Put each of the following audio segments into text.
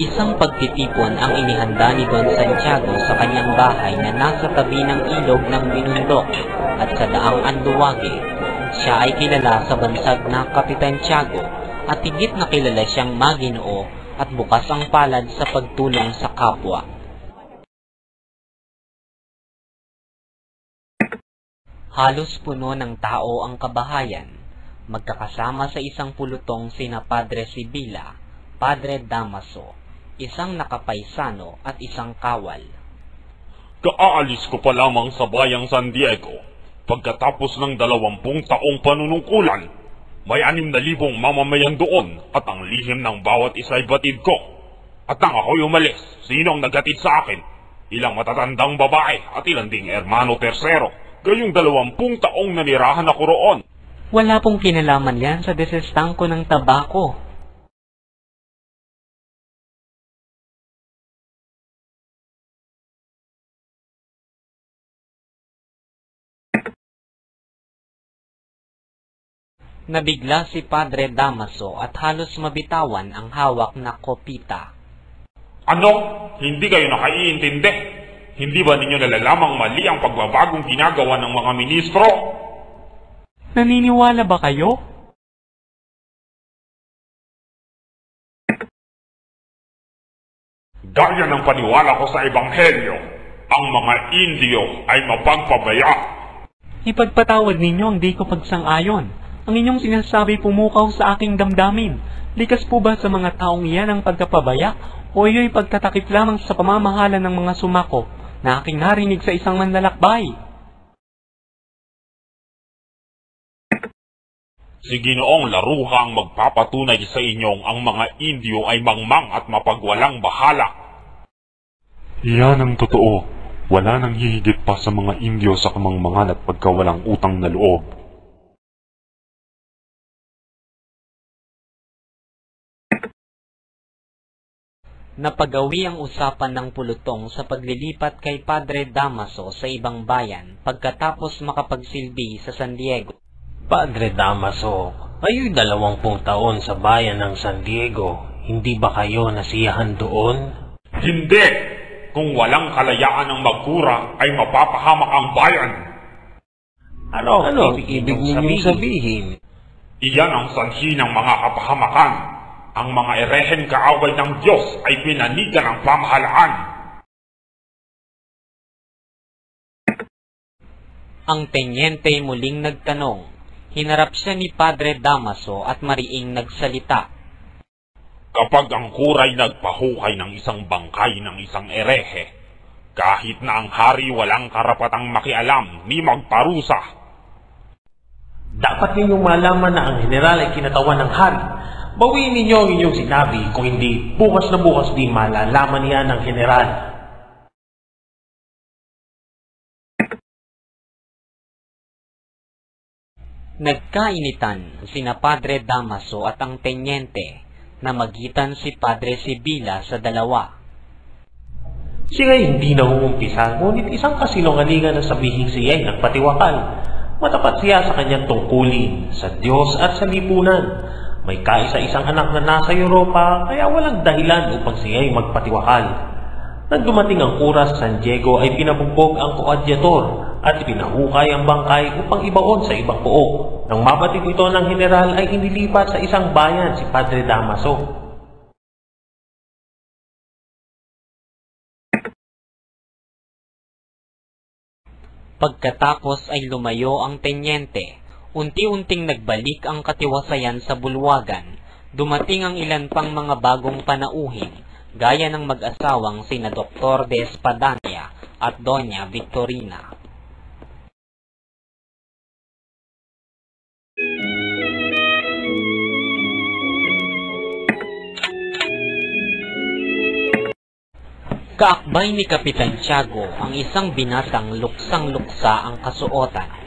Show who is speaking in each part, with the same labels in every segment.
Speaker 1: Isang pagtitipon ang inihanda ni Don Santiago sa kanyang bahay na nasa tabi ng ilog ng Binundok at sa daang Anduwage. Siya ay kilala sa bansag na Kapitan Tiago at higit na kilala siyang maginoo at bukas ang palad sa pagtulong sa kapwa. Halos puno ng tao ang kabahayan, magkakasama sa isang pulutong sina Padre Sibila, Padre Damaso, isang nakapaisano at isang kawal.
Speaker 2: Kaalis ko pa lamang sa bayang San Diego. Pagkatapos ng 20 taong panunungkulan, may 6,000 mamamayan doon at ang lihim ng bawat isa ay batid ko. At nang ako'y umalis, sino ang naghatid sa akin? Ilang matatandang babae at ilang ding hermano tersero. Gayong 20 taong nanirahan ako roon.
Speaker 1: Wala pong kinalaman yan sa desestangko ng tabako. Nabigla si Padre Damaso at halos mabitawan ang hawak na kopita.
Speaker 2: Ano? Hindi kayo nakaiintindi? Hindi ba ninyo nalalamang mali ang pagbabagong ginagawa ng mga ministro?
Speaker 1: Naniniwala ba kayo?
Speaker 2: Gaya ng paniwala ko sa Ebanghelyo, ang mga Indio ay mapagpabaya.
Speaker 1: Ipagpatawad ninyo ang di ko pagsang-ayon. Ang inyong sinasabi pumukaw sa aking damdamin. Likas po ba sa mga taong iyan ang pagkapabaya o iyo'y pagtatakip lamang sa pamamahala ng mga sumako na aking narinig sa isang manlalakbay?
Speaker 2: Si Ginoong Laruha ang magpapatunay sa inyong ang mga Indio ay mangmang at mapagwalang bahala.
Speaker 3: Iyan ang totoo. Wala nang hihigit pa sa mga Indio sa kamangmangan at pagkawalang utang na loob.
Speaker 1: Napagawi ang usapan ng pulutong sa paglilipat kay Padre Damaso sa ibang bayan pagkatapos makapagsilbi sa San Diego.
Speaker 4: Padre Damaso, kayo'y 20 taon sa bayan ng San Diego. Hindi ba kayo nasiyahan doon?
Speaker 2: Hindi! Kung walang kalayaan ng magkura ay mapapahamak ang bayan.
Speaker 4: Ano ibig ninyong sabihin?
Speaker 2: Iyan ang sanhi ng mga kapahamakan. Ang mga erehen kaaway ng Diyos ay pinanigan ng pamahalaan.
Speaker 1: Ang tenyente muling nagtanong. Hinarap siya ni Padre Damaso at mariing nagsalita.
Speaker 2: Kapag ang kuray nagpahukay ng isang bangkay ng isang erehe, kahit na ang hari walang karapatang makialam ni magparusa.
Speaker 4: Dapat ninyong malaman na ang general ay kinatawan ng hari. Bawiin ninyo ang inyong sinabi, kung hindi, bukas na bukas di malalaman niya ng general.
Speaker 1: Nagkainitan sina Padre Damaso at ang tenyente na magitan si Padre Sibila sa dalawa.
Speaker 4: Siya ay hindi nangungumpisa, ngunit isang kasinungalingan na sabihin siya ay nagpatiwakal. Matapat siya sa kanyang tungkulin, sa Diyos at sa lipunan. May kaisa-isang anak na nasa Europa, kaya walang dahilan upang siya ay magpatiwakal. Nang dumating ang oras sa San Diego ay pinabugbog ang koadyator at pinahukay ang bangkay upang ibaon sa ibang pook. Nang mabatid ito ng general ay inilipat sa isang bayan si Padre Damaso.
Speaker 1: Pagkatapos ay lumayo ang tenyente. Unti-unting nagbalik ang katiwasayan sa bulwagan. Dumating ang ilan pang mga bagong panauhin, gaya ng mag-asawang sina Dr. de Espadanya at Doña Victorina. Kaakbay ni Kapitan Tiago ang isang binatang luksang-luksa ang kasuotan.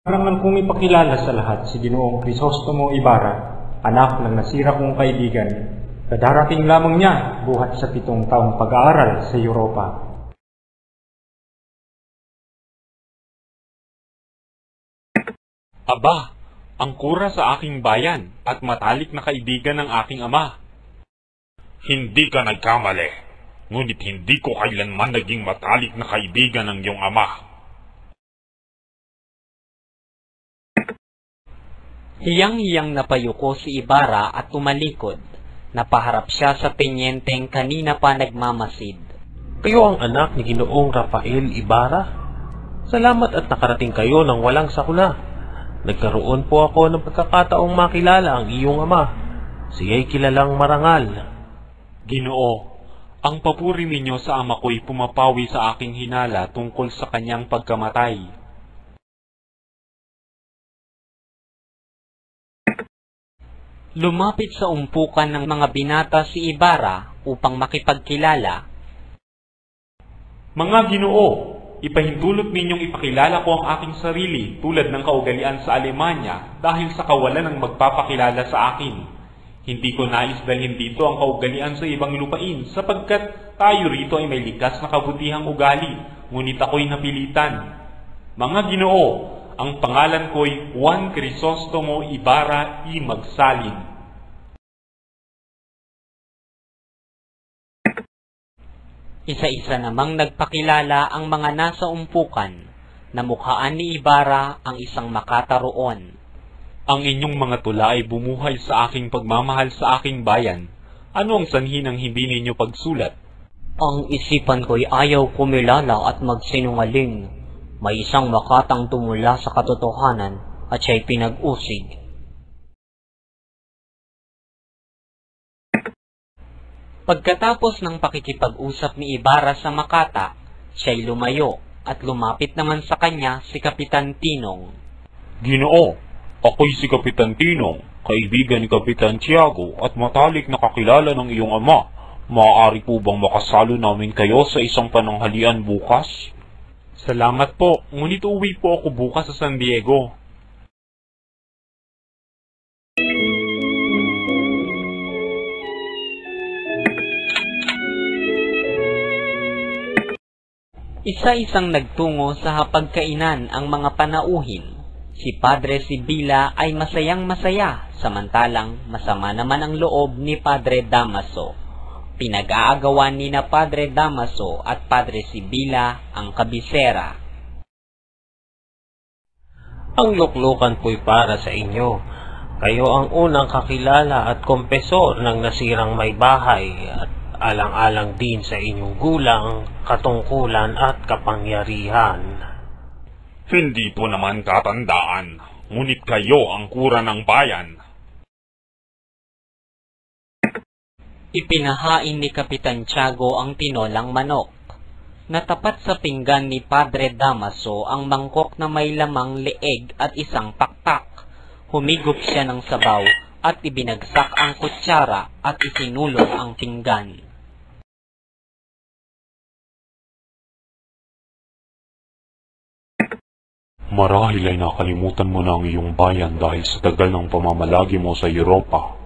Speaker 5: Parangal kong ipakilala sa lahat si Ginoong Crisostomo Ibarra, anak ng nasira kong kaibigan. Kadarating lamang niya buhat sa 7 taong pag-aaral sa Europa.
Speaker 2: Aba,
Speaker 3: ang kura sa aking bayan at matalik na kaibigan ng aking ama.
Speaker 2: Hindi ka nagkamali, ngunit hindi ko kailanman naging matalik na kaibigan ng iyong ama.
Speaker 1: Hiyang-hiyang napayuko si Ibarra at tumalikod. Napaharap siya sa tenyenteng kanina pa nagmamasid.
Speaker 4: Kayo ang anak ni Ginoong Rafael Ibarra? Salamat at nakarating kayo ng walang sakuna. Nagkaroon po ako ng pagkakataong makilala ang iyong ama. Siya'y kilalang marangal.
Speaker 3: Ginoo, ang papuri ninyo sa ama ko'y pumapawi sa aking hinala tungkol sa kanyang pagkamatay.
Speaker 1: Lumapit sa umpukan ng mga binata si Ibarra upang makipagkilala.
Speaker 3: Mga Ginoo, ipahintulot ninyong ipakilala ko ang aking sarili tulad ng kaugalian sa Alemanya dahil sa kawalan ng magpapakilala sa akin. Hindi ko nais dalhin dito ang kaugalian sa ibang lupain sapagkat tayo rito ay may likas na kabutihang ugali, ngunit ako'y napilitan. Mga Ginoo, ang pangalan ko'y Juan Crisostomo Ibarra y Magsalin.
Speaker 1: Isa-isa namang nagpakilala ang mga nasa umpukan. Namukhaan ni Ibarra ang isang makata roon.
Speaker 3: Ang inyong mga tula ay bumuhay sa aking pagmamahal sa aking bayan. Ano ang sanhi ng hindi ninyo pagsulat?
Speaker 1: Ang isipan ko'y ayaw kumilala at magsinungaling. May isang makatang tumula sa katotohanan at siya'y pinag-usig. Pagkatapos ng pakikipag-usap ni Ibarra sa makata, siya'y lumayo at lumapit naman sa kanya si Kapitan Tinong.
Speaker 2: Ginoo, ako'y si Kapitan Tinong, kaibigan ni Kapitan Tiago at matalik na kakilala ng iyong ama. Maaari po bang makasalo namin kayo sa isang pananghalian bukas?
Speaker 3: Salamat po, ngunit uwi po ako bukas sa San Diego.
Speaker 1: Isa-isang nagtungo sa hapagkainan ang mga panauhin. Si Padre Sibila ay masayang-masaya, samantalang masama naman ang loob ni Padre Damaso. Pinag-aagawan ni na Padre Damaso at Padre Sibila ang kabisera.
Speaker 4: Ang luklukan po'y para sa inyo. Kayo ang unang kakilala at kompesor ng nasirang may bahay at alang-alang din sa inyong gulang, katungkulan at kapangyarihan.
Speaker 2: Hindi po naman tatandaan, ngunit kayo ang kura ng bayan.
Speaker 1: Ipinahain ni Kapitan Tiago ang tinolang manok. Natapat sa pinggan ni Padre Damaso ang mangkok na may lamang leeg at isang pakpak. Humigop siya ng sabaw at ibinagsak ang kutsara at isinulog ang pinggan.
Speaker 3: Marahil ay nakalimutan mo na ang iyong bayan dahil sa tagal ng pamamalagi mo sa Europa.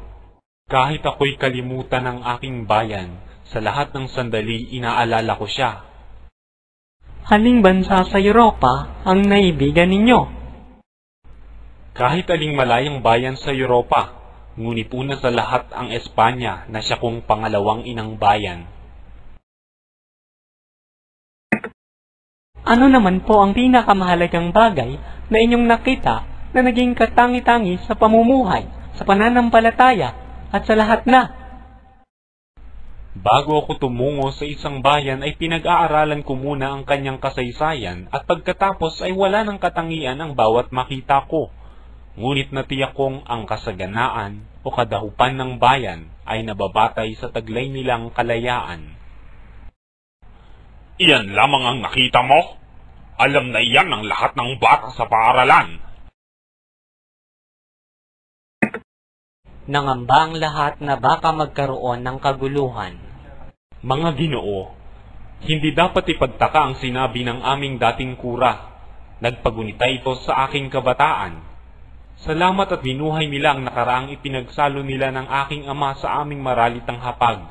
Speaker 3: Kahit ako'y kalimutan ng aking bayan, sa lahat ng sandali inaalala ko siya.
Speaker 1: Haling bansa sa Europa ang naibigan ninyo?
Speaker 3: Kahit aling malayang bayan sa Europa, ngunit una sa lahat ang Espanya na siya kong pangalawang inang bayan.
Speaker 1: Ano naman po ang pinakamahalagang bagay na inyong nakita na naging katangi-tangi sa pamumuhay, sa pananampalataya, at sa lahat na?
Speaker 3: Bago ako tumungo sa isang bayan ay pinag-aaralan ko muna ang kanyang kasaysayan at pagkatapos ay wala ng katangian ang bawat makita ko. Ngunit natiyak kong ang kasaganaan o kadahupan ng bayan ay nababatay sa taglay nilang kalayaan.
Speaker 2: Iyan lamang ang nakita mo? Alam na iyan ng lahat ng bata sa paaralan.
Speaker 1: Nangamba ang lahat na baka magkaroon ng kaguluhan.
Speaker 3: Mga Ginoo, hindi dapat ipagtaka ang sinabi ng aming dating kura. Nagpagunita ito sa aking kabataan. Salamat at binuhay nila ang nakaraang ipinagsalo nila ng aking ama sa aming maralitang hapag.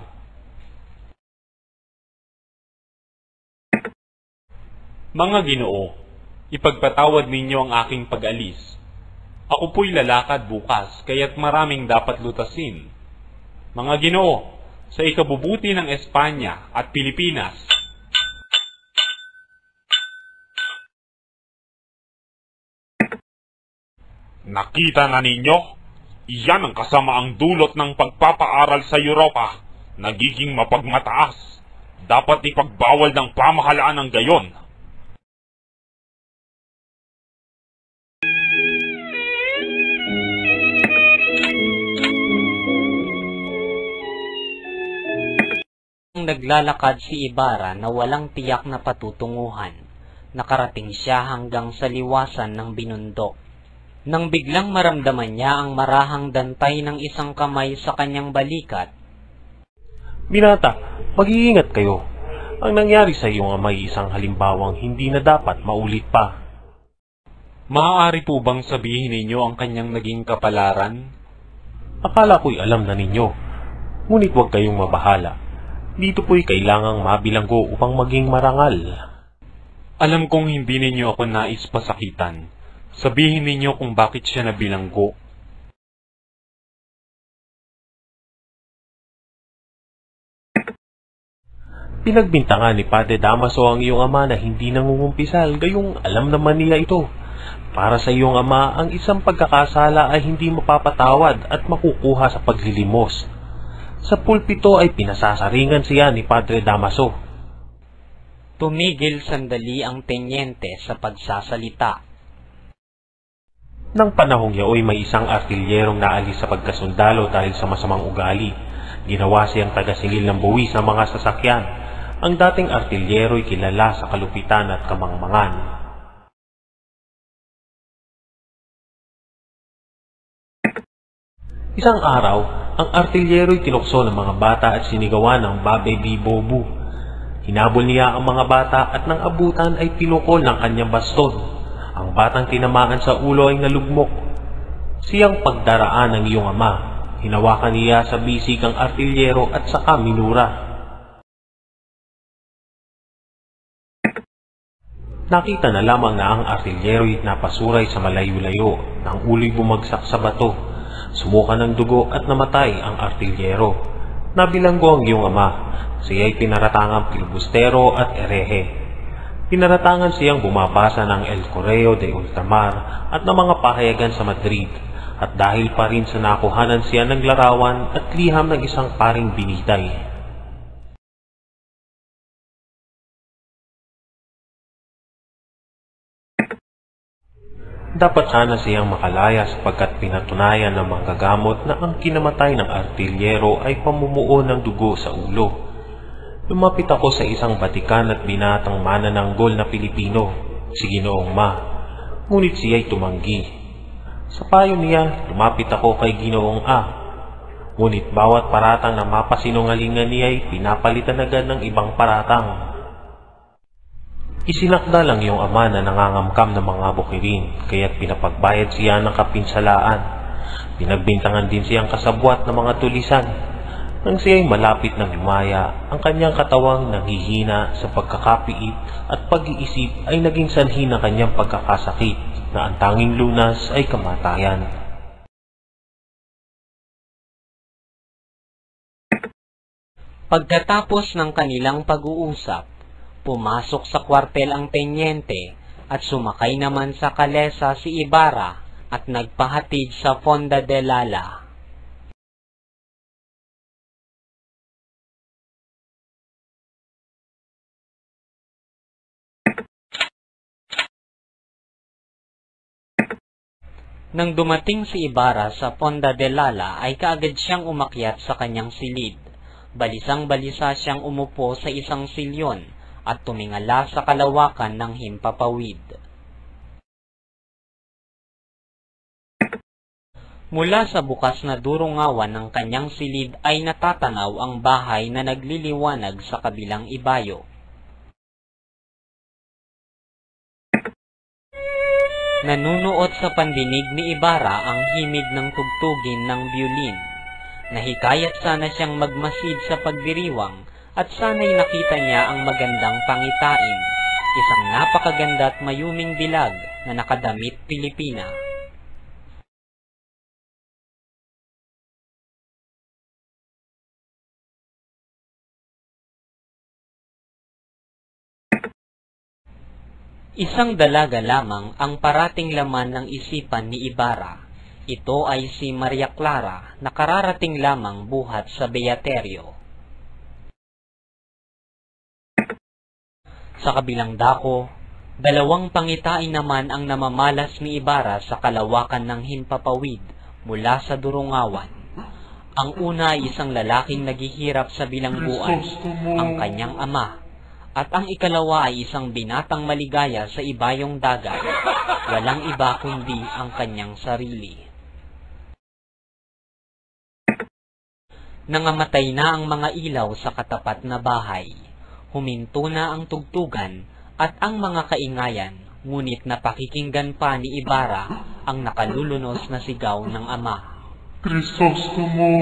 Speaker 3: Mga Ginoo, ipagpatawad ninyo ang aking pag-alis. Ako po'y lalakad bukas, kaya't maraming dapat lutasin. Mga Ginoo, sa ikabubuti ng Espanya at Pilipinas,
Speaker 2: Nakita na ninyo? Iyan ang kasamaang dulot ng pagpapaaral sa Europa. Nagiging mapagmataas. Dapat ipagbawal ng pamahalaan ng gayon.
Speaker 1: Naglalakad si Ibarra na walang tiyak na patutunguhan. Nakarating siya hanggang sa liwasan ng binundok. Nang biglang maramdaman niya ang marahang dantay ng isang kamay sa kanyang balikat.
Speaker 4: Binata, mag-iingat kayo. Ang nangyari sa iyong ama ay isang halimbawang hindi na dapat maulit pa.
Speaker 3: maaari po bang sabihin ninyo ang kanyang naging kapalaran?
Speaker 4: Akala ko'y alam na ninyo. Ngunit huwag kayong mabahala. Dito po'y kailangang mabilanggo upang maging marangal.
Speaker 3: Alam kong hindi ninyo ako nais pasakitan. Sabihin ninyo kung bakit siya nabilanggo.
Speaker 4: Pinagbintangan ni Padre Damaso ang iyong ama na hindi nangungumpisal, gayong alam naman nila ito. Para sa iyong ama, ang isang pagkakasala ay hindi mapapatawad at makukuha sa paglilimos. Sa pulpito ay pinasasaringan siya ni Padre Damaso.
Speaker 1: Tumigil sandali ang tenyente sa pagsasalita.
Speaker 4: Nang panahong yaoy may isang artilyerong naalis sa pagkasundalo dahil sa masamang ugali. Ginawa siyang tagasingil ng buwis ng mga sasakyan. Ang dating artilyero'y kilala sa kalupitan at kamangmangan. Isang araw, ang artilyero'y tinukso ng mga bata at sinigawan ng Babe di Bobu. Hinabol niya ang mga bata at nang abutan ay pinukol ng kanyang baston. Ang batang tinamaan sa ulo ay nalugmok. Siyang pagdaraan ng iyong ama. Hinawakan niya sa bisig ang artilyero at saka minura. Nakita na lamang na ang artilyero'y napasuray sa malayo-layo nang ulo'y bumagsak sa bato. Sumuka ng dugo at namatay ang artilyero. Nabilanggo ang iyong ama. Siya'y pinaratangang filibustero at erehe. Pinaratangan siyang bumabasa ng El Correo de Ultramar at ng mga pahayagan sa Madrid. At dahil pa rin sa nakuhanan siya ng larawan at liham ng isang paring binitay. Dapat sana siyang makalaya sapagkat pinatunayan ng mga gagamot na ang kinamatay ng artilyero ay pamumuo ng dugo sa ulo. Lumapit ako sa isang batikan at binatang manananggol na Pilipino, si Ginoong Ma. Ngunit siya'y tumanggi. Sa payo niya, lumapit ako kay Ginoong A. Ngunit bawat paratang na mapasinungalingan niya'y pinapalitan agad ng ibang paratang. Isinakda lang yung ama na nangangamkam ng mga bukirin, kaya't pinapagbayad siya ng kapinsalaan. Pinagbintangan din siyang kasabwat ng mga tulisan. Nang siya'y malapit ng lumaya, ang kanyang katawang nanghihina sa pagkakapiit at pag-iisip ay naging sanhi ng kanyang pagkakasakit na ang tanging lunas ay kamatayan.
Speaker 1: Pagkatapos ng kanilang pag-uusap, pumasok sa kwartel ang tenyente at sumakay naman sa kalesa si Ibarra at nagpahatid sa Fonda de Lala. Nang dumating si Ibarra sa Fonda de Lala ay kaagad siyang umakyat sa kanyang silid. Balisang-balisa siyang umupo sa isang silyon at tumingala sa kalawakan ng himpapawid. Mula sa bukas na durungawan ng kanyang silid ay natatanaw ang bahay na nagliliwanag sa kabilang ibayo. Nanunuot sa pandinig ni Ibarra ang himig ng tugtugin ng biolin. Nahikayat sana siyang magmasid sa pagdiriwang at sana'y nakita niya ang magandang pangitain, isang napakaganda at mayuming dilag na nakadamit Pilipina. Isang dalaga lamang ang parating laman ng isipan ni Ibarra. Ito ay si Maria Clara na kararating lamang buhat sa Beaterio. Sa kabilang dako, dalawang pangitain naman ang namamalas ni Ibarra sa kalawakan ng himpapawid mula sa Durungawan. Ang una ay isang lalaking naghihirap sa bilangguan, ang kanyang ama, at ang ikalawa ay isang binatang maligaya sa ibayong dagat, walang iba kundi ang kanyang sarili. Nangamatay na ang mga ilaw sa katapat na bahay. Huminto na ang tugtugan at ang mga kaingayan, ngunit napakikinggan pa ni Ibarra ang nakalulunos na sigaw ng ama.
Speaker 2: Crisostomo!